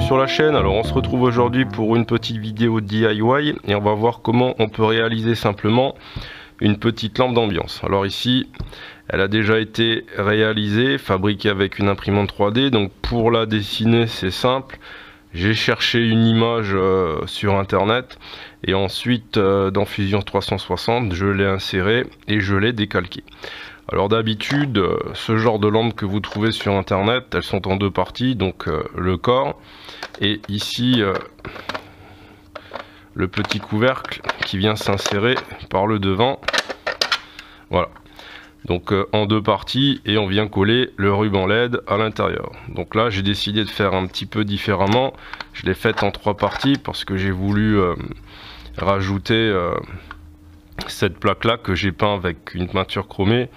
sur la chaîne. Alors on se retrouve aujourd'hui pour une petite vidéo DIY et on va voir comment on peut réaliser simplement une petite lampe d'ambiance. Alors ici elle a déjà été réalisée, fabriquée avec une imprimante 3D, donc pour la dessiner c'est simple. J'ai cherché une image sur internet et ensuite dans Fusion 360 je l'ai insérée et je l'ai décalquée. Alors d'habitude, ce genre de lampe que vous trouvez sur internet, elles sont en deux parties, donc le corps et ici le petit couvercle qui vient s'insérer par le devant. Voilà, donc en deux parties, et on vient coller le ruban LED à l'intérieur. Donc là j'ai décidé de faire un petit peu différemment, je l'ai faite en trois parties parce que j'ai voulu rajouter cette plaque là que j'ai peint avec une peinture chromée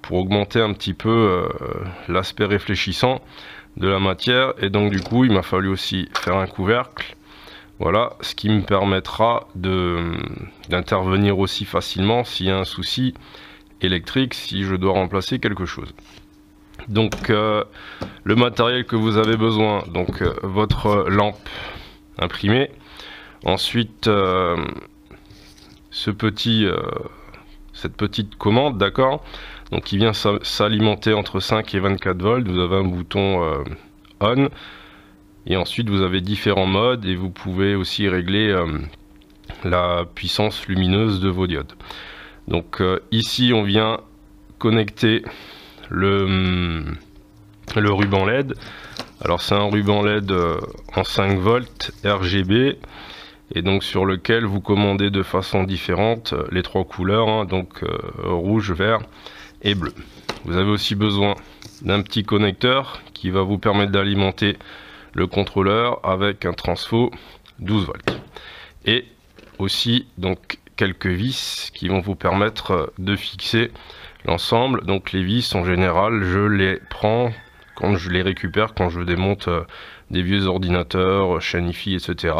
pour augmenter un petit peu l'aspect réfléchissant de la matière, et donc du coup il m'a fallu aussi faire un couvercle. Voilà, ce qui me permettra d'intervenir aussi facilement s'il y a un souci électrique, si je dois remplacer quelque chose. Donc le matériel que vous avez besoin, donc votre lampe imprimée, ensuite cette petite commande, d'accord, donc qui vient s'alimenter entre 5 et 24 volts. Vous avez un bouton on et ensuite vous avez différents modes et vous pouvez aussi régler la puissance lumineuse de vos diodes. Donc ici on vient connecter le ruban LED. Alors c'est un ruban LED en 5 volts RGB, et donc sur lequel vous commandez de façon différente les trois couleurs, hein, donc rouge, vert et bleu. Vous avez aussi besoin d'un petit connecteur qui va vous permettre d'alimenter le contrôleur avec un transfo 12 volts, et aussi donc quelques vis qui vont vous permettre de fixer l'ensemble. Donc les vis en général je les prends quand je les récupère, quand je démonte des vieux ordinateurs, chaîne IFI, etc.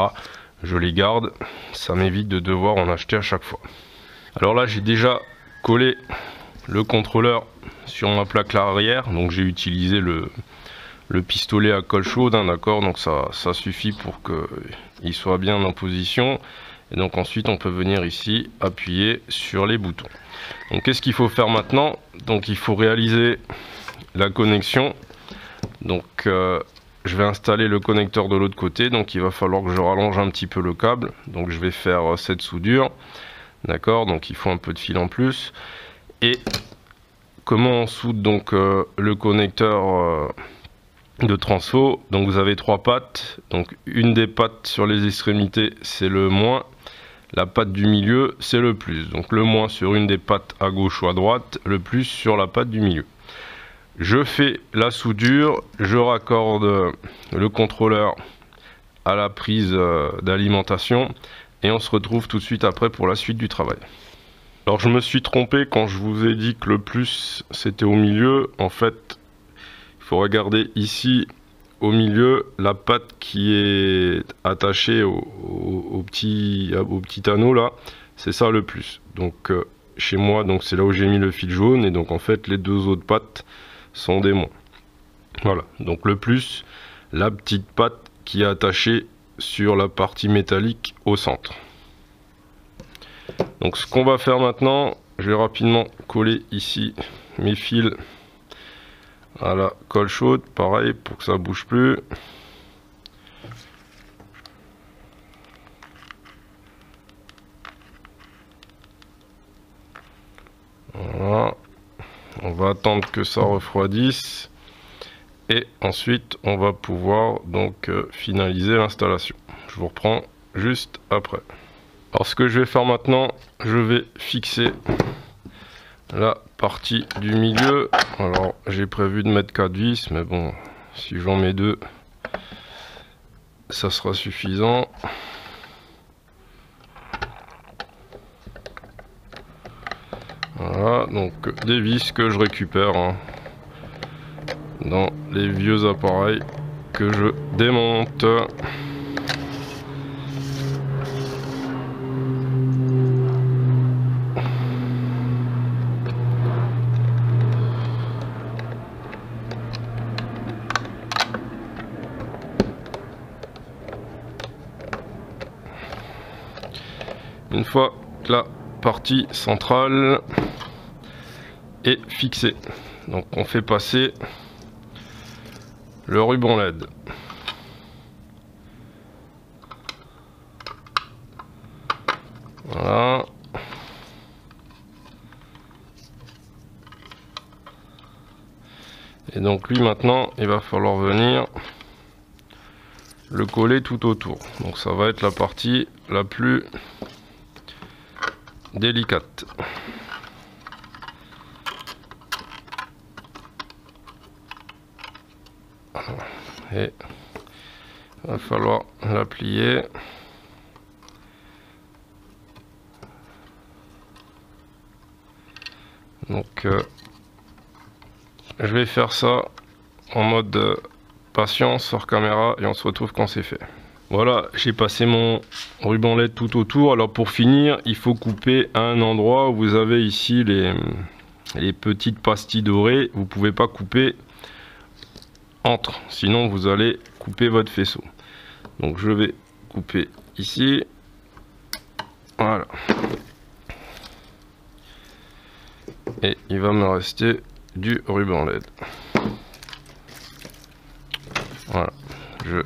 Je les garde, ça m'évite de devoir en acheter à chaque fois. Alors là j'ai déjà collé le contrôleur sur ma plaque arrière, donc j'ai utilisé le pistolet à colle chaude, hein, d'accord, donc ça suffit pour qu'il soit bien en position. Et donc ensuite on peut venir ici appuyer sur les boutons. Donc qu'est-ce qu'il faut faire maintenant? Donc il faut réaliser la connexion. Donc je vais installer le connecteur de l'autre côté, donc il va falloir que je rallonge un petit peu le câble. Donc je vais faire cette soudure, d'accord, donc il faut un peu de fil en plus. Et comment on soude donc le connecteur de transfo? Donc vous avez trois pattes, donc une des pattes sur les extrémités c'est le moins, la patte du milieu c'est le plus. Donc le moins sur une des pattes à gauche ou à droite, le plus sur la patte du milieu. Je fais la soudure, je raccorde le contrôleur à la prise d'alimentation et on se retrouve tout de suite après pour la suite du travail. Alors je me suis trompé quand je vous ai dit que le plus c'était au milieu. En fait il faut regarder ici au milieu la patte qui est attachée au petit anneau là, c'est ça le plus. Donc chez moi, donc c'est là où j'ai mis le fil jaune, et donc en fait les deux autres pattes sont des moins. Voilà, donc le plus, la petite patte qui est attachée sur la partie métallique au centre. Donc ce qu'on va faire maintenant, je vais rapidement coller ici mes fils à la colle chaude, pareil pour que ça bouge plus. Voilà, on va attendre que ça refroidisse et ensuite on va pouvoir donc finaliser l'installation. Je vous reprends juste après. Alors ce que je vais faire maintenant, je vais fixer la partie du milieu. Alors j'ai prévu de mettre 4 vis, mais bon, si j'en mets 2 ça sera suffisant. Voilà, donc des vis que je récupère hein, dans les vieux appareils que je démonte. Une fois que la partie centrale est fixée, donc on fait passer le ruban LED. Voilà. Et donc lui maintenant il va falloir venir le coller tout autour. Donc ça va être la partie la plus délicate. Et il va falloir la plier. Donc je vais faire ça en mode patience hors caméra et on se retrouve quand c'est fait. Voilà, j'ai passé mon ruban LED tout autour. Alors pour finir, il faut couper à un endroit où vous avez ici les petites pastilles dorées. Vous pouvez pas couper entre, sinon vous allez couper votre faisceau. Donc je vais couper ici. Voilà. Et il va me rester du ruban LED. Voilà, je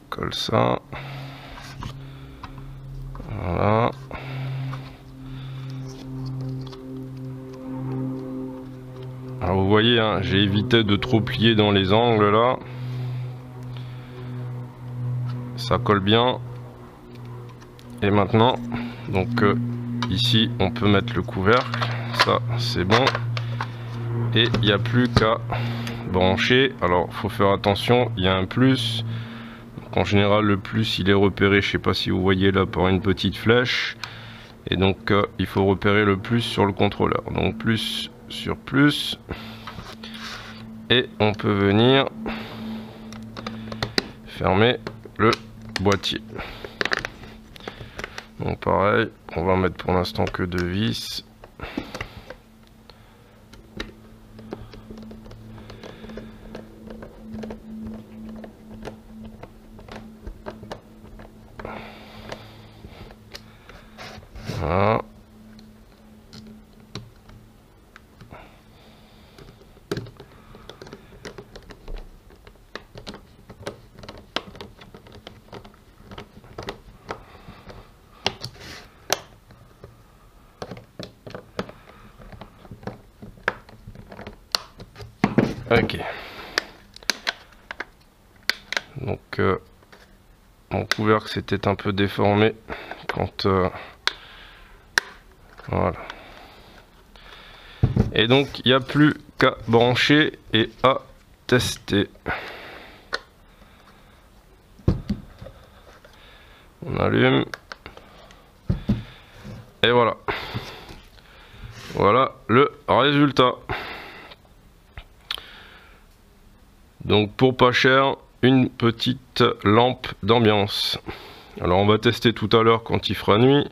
colle ça. Voilà. Alors vous voyez, hein, j'ai évité de trop plier dans les angles là. Ça colle bien. Et maintenant, donc ici on peut mettre le couvercle. Ça c'est bon. Et il n'y a plus qu'à brancher. Alors faut faire attention, il y a un plus. Donc, en général le plus il est repéré, je sais pas si vous voyez là, par une petite flèche. Et donc il faut repérer le plus sur le contrôleur. Donc plus sur plus. Et on peut venir fermer le boîtier. Donc pareil, on va mettre pour l'instant que 2 vis. Voilà. Ok. Donc mon couvercle s'était un peu déformé quand voilà. Et donc il n'y a plus qu'à brancher et à tester. On allume. Et voilà. Voilà le résultat. Donc pour pas cher, une petite lampe d'ambiance. Alors on va tester tout à l'heure quand il fera nuit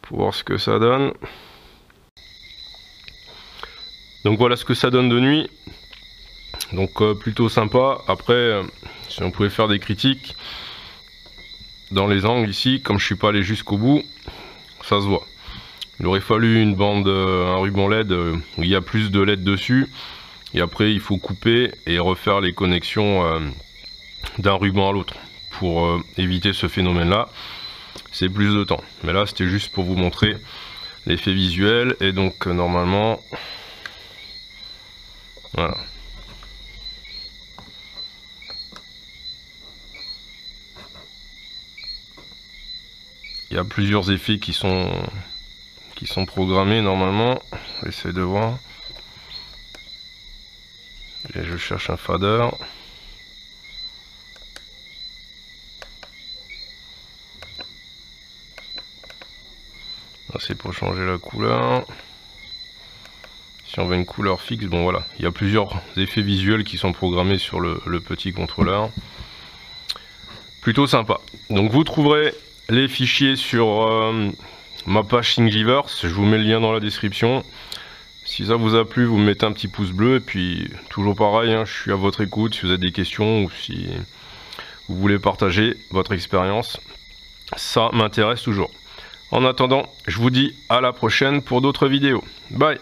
pour voir ce que ça donne. Donc voilà ce que ça donne de nuit. Donc plutôt sympa. Après si on pouvait faire des critiques dans les angles ici, comme je suis pas allé jusqu'au bout, ça se voit. Il aurait fallu une bande, un ruban LED où il y a plus de LED dessus. Et après il faut couper et refaire les connexions d'un ruban à l'autre pour éviter ce phénomène là. C'est plus de temps, mais là c'était juste pour vous montrer l'effet visuel. Et donc normalement voilà, il y a plusieurs effets qui sont programmés normalement. J'essaie de voir. Et je cherche un fader. C'est pour changer la couleur. Si on veut une couleur fixe, bon voilà, il y a plusieurs effets visuels qui sont programmés sur le petit contrôleur. Plutôt sympa. Donc vous trouverez les fichiers sur ma page Thingiverse. Je vous mets le lien dans la description. Si ça vous a plu, vous me mettez un petit pouce bleu. Et puis toujours pareil, hein, je suis à votre écoute si vous avez des questions ou si vous voulez partager votre expérience. Ça m'intéresse toujours. En attendant, je vous dis à la prochaine pour d'autres vidéos. Bye!